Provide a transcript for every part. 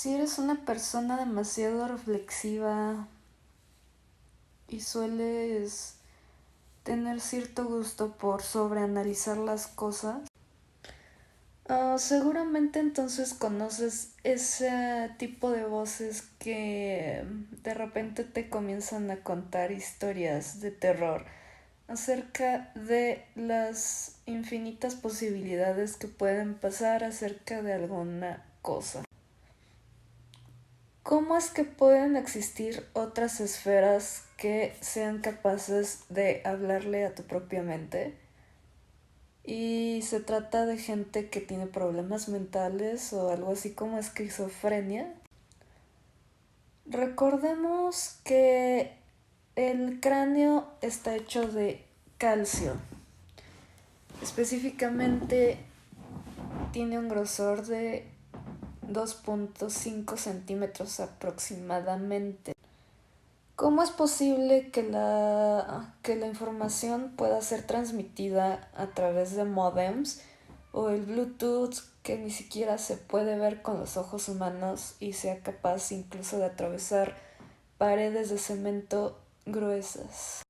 Si eres una persona demasiado reflexiva y sueles tener cierto gusto por sobreanalizar las cosas, seguramente entonces conoces ese tipo de voces que de repente te comienzan a contar historias de terror acerca de las infinitas posibilidades que pueden pasar acerca de alguna cosa. ¿Cómo es que pueden existir otras esferas que sean capaces de hablarle a tu propia mente? Y se trata de gente que tiene problemas mentales o algo así como esquizofrenia. Recordemos que el cráneo está hecho de calcio. Específicamente tiene un grosor de 2.5 centímetros aproximadamente. ¿Cómo es posible que la información pueda ser transmitida a través de módems o el Bluetooth que ni siquiera se puede ver con los ojos humanos y sea capaz incluso de atravesar paredes de cemento gruesas?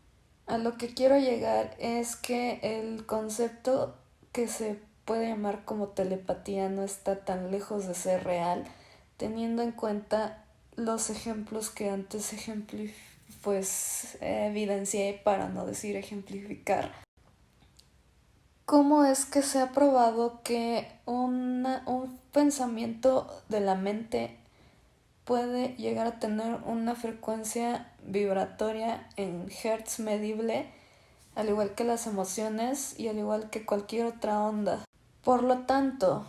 A lo que quiero llegar es que el concepto que se puede llamar como telepatía no está tan lejos de ser real, teniendo en cuenta los ejemplos que antes evidencié, para no decir ejemplificar. ¿Cómo es que se ha probado que un pensamiento de la mente puede llegar a tener una frecuencia vibratoria en hertz medible, al igual que las emociones y al igual que cualquier otra onda? Por lo tanto,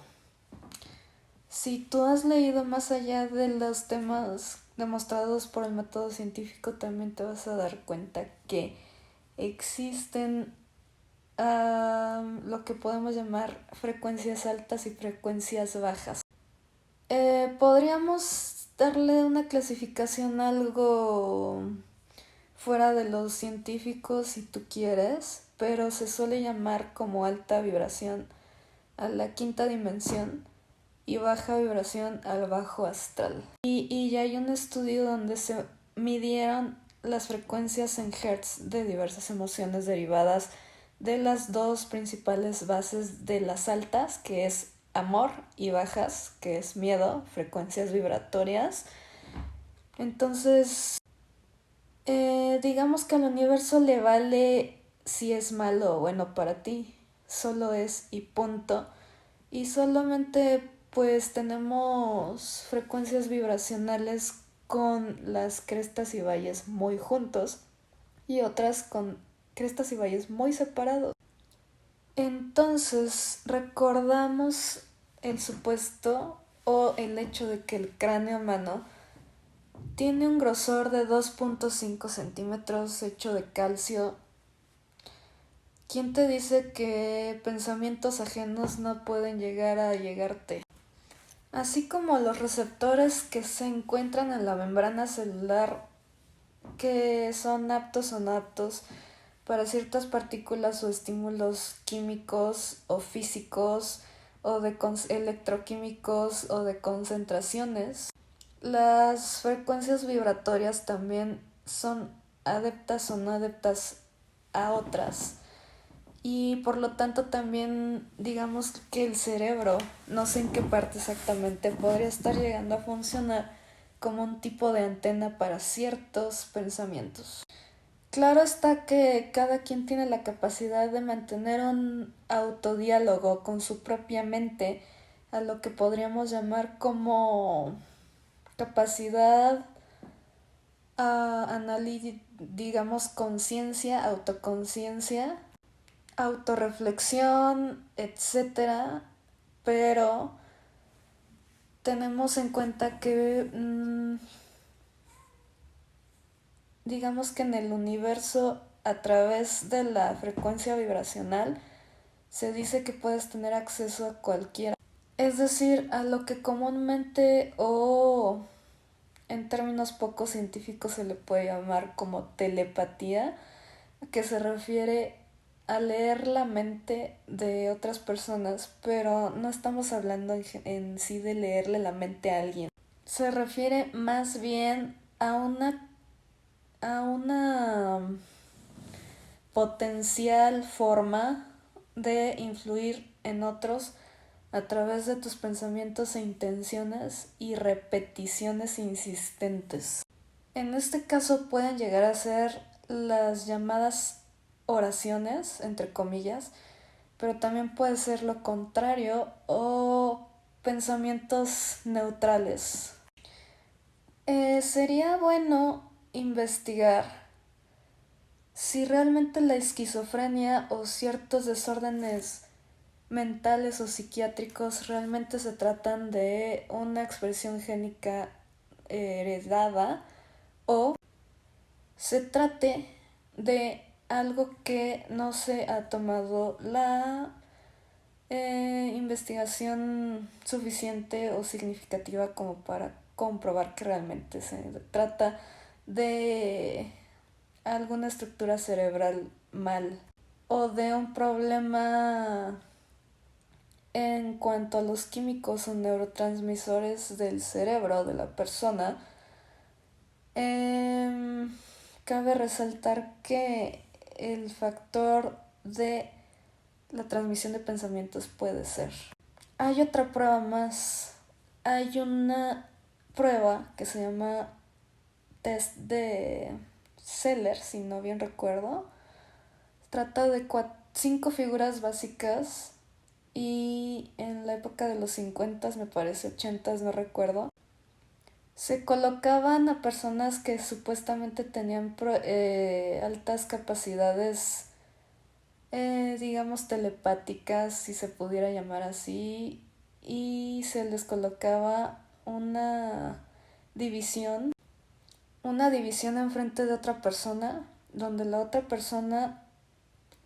si tú has leído más allá de los temas demostrados por el método científico, también te vas a dar cuenta que existen lo que podemos llamar frecuencias altas y frecuencias bajas. Podríamos darle una clasificación algo fuera de los científicos si tú quieres, pero se suele llamar como alta vibración a la quinta dimensión y baja vibración al bajo astral. Y ya hay un estudio donde se midieron las frecuencias en hertz de diversas emociones derivadas de las dos principales bases de las altas, que es amor, y bajas, que es miedo, frecuencias vibratorias. Entonces, digamos que al universo le vale si es malo o bueno para ti, solo es y punto. Y solamente pues tenemos frecuencias vibracionales con las crestas y valles muy juntos y otras con crestas y valles muy separados. Entonces recordamos el supuesto o el hecho de que el cráneo humano tiene un grosor de 2.5 centímetros hecho de calcio. ¿Quién te dice que pensamientos ajenos no pueden llegar a llegarte? Así como los receptores que se encuentran en la membrana celular, que son aptos o no aptos para ciertas partículas o estímulos químicos o físicos o de electroquímicos o de concentraciones, las frecuencias vibratorias también son adeptas o no adeptas a otras. Y por lo tanto también digamos que el cerebro, no sé en qué parte exactamente, podría estar llegando a funcionar como un tipo de antena para ciertos pensamientos. Claro está que cada quien tiene la capacidad de mantener un autodiálogo con su propia mente, a lo que podríamos llamar como capacidad digamos conciencia, autoconciencia, autorreflexión, etcétera, pero tenemos en cuenta que digamos que en el universo, a través de la frecuencia vibracional, se dice que puedes tener acceso a cualquiera, es decir, a lo que comúnmente o en términos poco científicos se le puede llamar como telepatía, que se refiere a leer la mente de otras personas, pero no estamos hablando en sí de leerle la mente a alguien. se refiere más bien a una potencial forma de influir en otros a través de tus pensamientos e intenciones y repeticiones insistentes. En este caso pueden llegar a ser las llamadas oraciones, entre comillas, pero también puede ser lo contrario o pensamientos neutrales. Sería bueno investigar si realmente la esquizofrenia o ciertos desórdenes mentales o psiquiátricos realmente se tratan de una expresión génica heredada o se trate de algo que no se ha tomado la investigación suficiente o significativa como para comprobar que realmente se trata de alguna estructura cerebral mal o de un problema en cuanto a los químicos o neurotransmisores del cerebro de la persona. Cabe resaltar que el factor de la transmisión de pensamientos puede ser. Hay otra prueba más. Hay una prueba que se llama test de Seller, si no bien recuerdo. Trata de 5 figuras básicas y en la época de los 50, me parece, 80, no recuerdo, se colocaban a personas que supuestamente tenían altas capacidades, digamos, telepáticas, si se pudiera llamar así, y se les colocaba división, una división enfrente de otra persona, donde la otra persona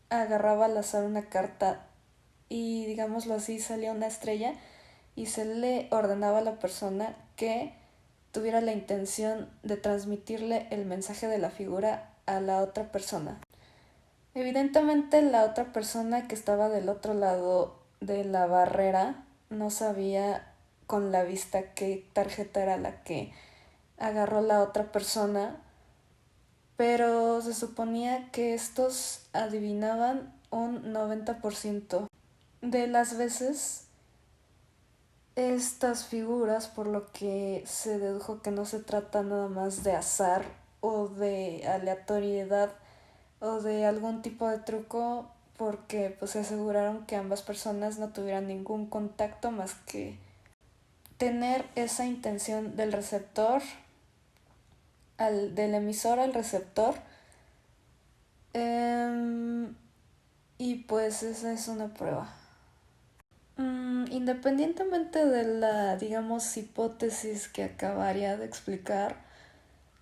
agarraba al azar una carta y, digámoslo así, salía una estrella y se le ordenaba a la persona que tuviera la intención de transmitirle el mensaje de la figura a la otra persona. Evidentemente la otra persona que estaba del otro lado de la barrera no sabía con la vista qué tarjeta era la que agarró la otra persona, pero se suponía que estos adivinaban un 90% de las veces estas figuras, por lo que se dedujo que no se trata nada más de azar o de aleatoriedad o de algún tipo de truco, porque pues se aseguraron que ambas personas no tuvieran ningún contacto más que tener esa intención del receptor, del emisor al receptor. Y pues esa es una prueba. Independientemente de la, digamos, hipótesis que acabaría de explicar,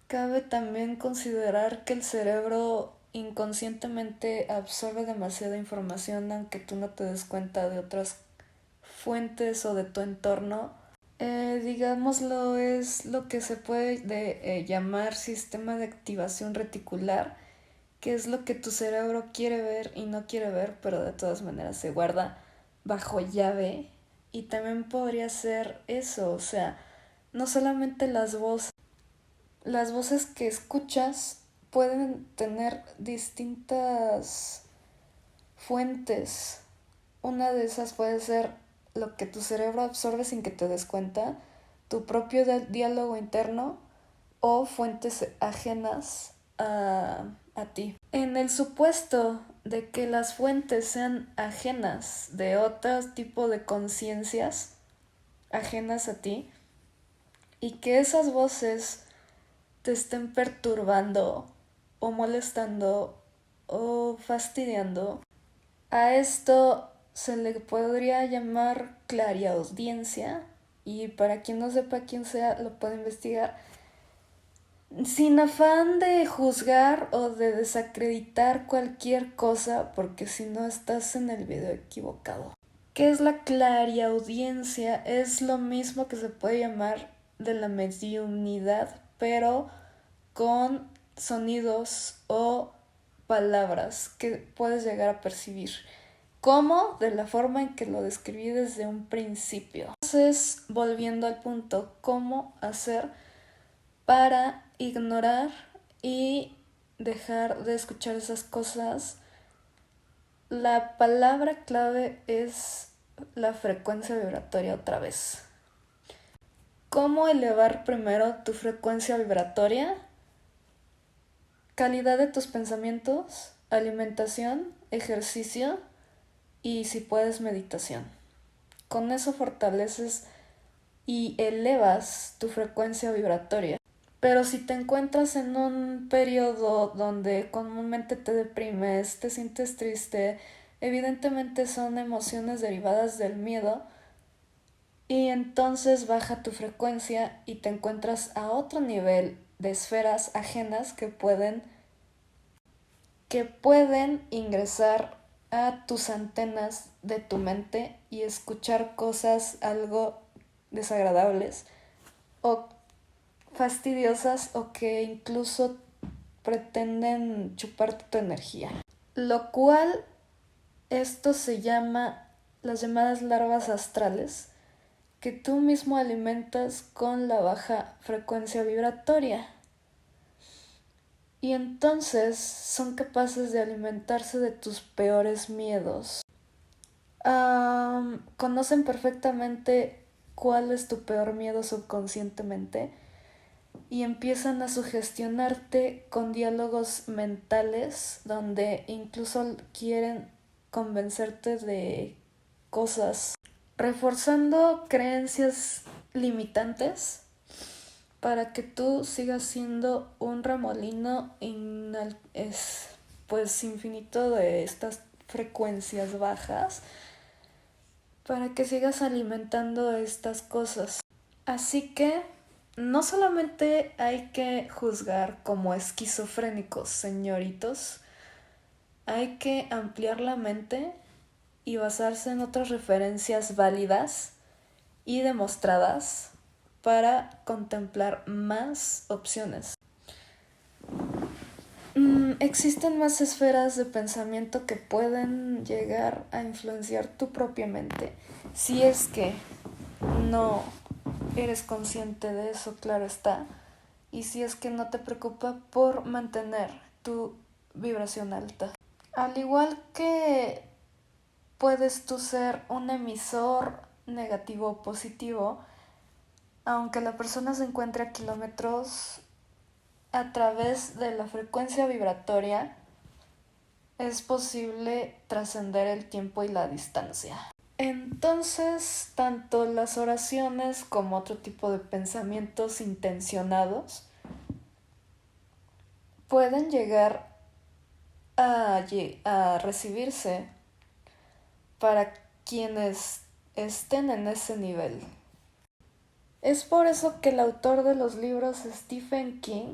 cabe también considerar que el cerebro inconscientemente absorbe demasiada información aunque tú no te des cuenta de otras fuentes o de tu entorno. Digámoslo, es lo que se puede llamar sistema de activación reticular, que es lo que tu cerebro quiere ver y no quiere ver, pero de todas maneras se guarda bajo llave. Y también podría ser eso, o sea, no solamente las voces que escuchas pueden tener distintas fuentes. Una de esas puede ser lo que tu cerebro absorbe sin que te des cuenta, tu propio diálogo interno o fuentes ajenas a ti. En el supuesto de que las fuentes sean ajenas de otro tipo de conciencias, ajenas a ti, y que esas voces te estén perturbando o molestando o fastidiando, a esto se le podría llamar clariaudiencia, y para quien no sepa quién sea lo puede investigar sin afán de juzgar o de desacreditar cualquier cosa, porque si no estás en el video equivocado. ¿Qué es la clariaudiencia? Es lo mismo que se puede llamar de la mediunidad, pero con sonidos o palabras que puedes llegar a percibir. cómo de la forma en que lo describí desde un principio. Entonces, volviendo al punto, ¿cómo hacer para ignorar y dejar de escuchar esas cosas? La palabra clave es la frecuencia vibratoria otra vez. ¿Cómo elevar primero tu frecuencia vibratoria? Calidad de tus pensamientos, alimentación, ejercicio y, si puedes, meditación. Con eso fortaleces y elevas tu frecuencia vibratoria. Pero si te encuentras en un periodo donde comúnmente te deprimes, te sientes triste, evidentemente son emociones derivadas del miedo, y entonces baja tu frecuencia y te encuentras a otro nivel de esferas ajenas que pueden ingresar a tus antenas de tu mente y escuchar cosas algo desagradables o fastidiosas, o que incluso pretenden chuparte tu energía. Lo cual, esto se llama las llamadas larvas astrales, que tú mismo alimentas con la baja frecuencia vibratoria. Y entonces son capaces de alimentarse de tus peores miedos. Conocen perfectamente cuál es tu peor miedo subconscientemente y empiezan a sugestionarte con diálogos mentales donde incluso quieren convencerte de cosas, reforzando creencias limitantes para que tú sigas siendo un remolino pues infinito de estas frecuencias bajas, para que sigas alimentando estas cosas. Así que no solamente hay que juzgar como esquizofrénicos, señoritos, hay que ampliar la mente y basarse en otras referencias válidas y demostradas para contemplar más opciones. Existen más esferas de pensamiento que pueden llegar a influenciar tu propia mente, si es que no eres consciente de eso, claro está, y si es que no te preocupa por mantener tu vibración alta. Al igual que puedes tú ser un emisor negativo o positivo, aunque la persona se encuentre a kilómetros, a través de la frecuencia vibratoria es posible trascender el tiempo y la distancia. Entonces, tanto las oraciones como otro tipo de pensamientos intencionados pueden llegar a recibirse para quienes estén en ese nivel. Es por eso que el autor de los libros, Stephen King,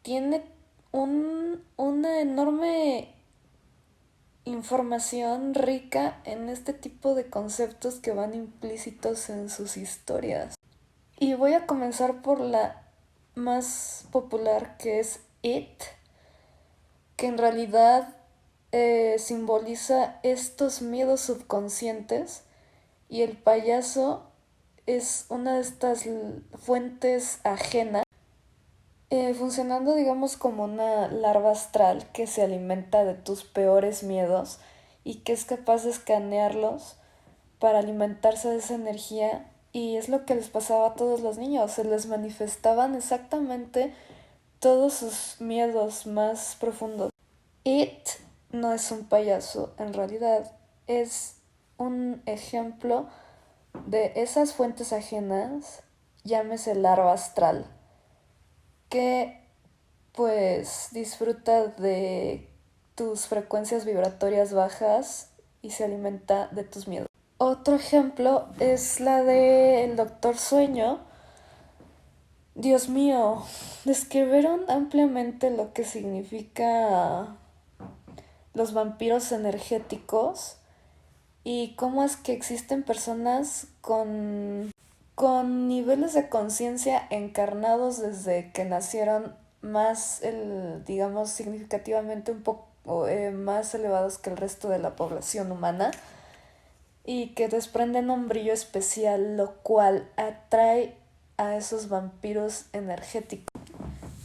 tiene una enorme información rica en este tipo de conceptos que van implícitos en sus historias. Y voy a comenzar por la más popular, que es It, que en realidad simboliza estos miedos subconscientes, y el payaso es una de estas fuentes ajenas, funcionando, digamos, como una larva astral que se alimenta de tus peores miedos y que es capaz de escanearlos para alimentarse de esa energía. Y es lo que les pasaba a todos los niños, se les manifestaban exactamente todos sus miedos más profundos. It no es un payaso, en realidad es un ejemplo de esas fuentes ajenas, llámese larva astral, que pues disfruta de tus frecuencias vibratorias bajas y se alimenta de tus miedos. Otro ejemplo es la del Doctor Sueño. Dios mío, describieron ampliamente lo que significa los vampiros energéticos y cómo es que existen personas con niveles de conciencia encarnados desde que nacieron, más digamos, significativamente un más elevados que el resto de la población humana y que desprenden un brillo especial, lo cual atrae a esos vampiros energéticos.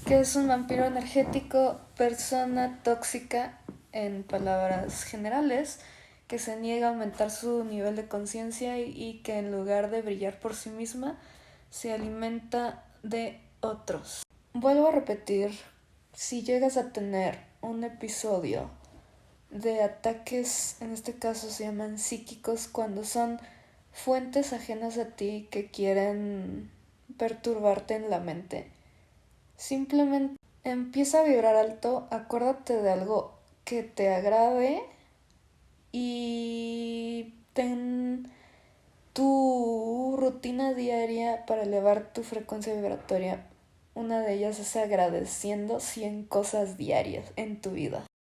¿Qué es un vampiro energético? Persona tóxica, en palabras generales, que se niega a aumentar su nivel de conciencia y que en lugar de brillar por sí misma, se alimenta de otros. Vuelvo a repetir, si llegas a tener un episodio de ataques, en este caso se llaman psíquicos, cuando son fuentes ajenas a ti que quieren perturbarte en la mente, simplemente empieza a vibrar alto, acuérdate de algo que te agrade y ten tu rutina diaria para elevar tu frecuencia vibratoria. Una de ellas es agradeciendo 100 cosas diarias en tu vida.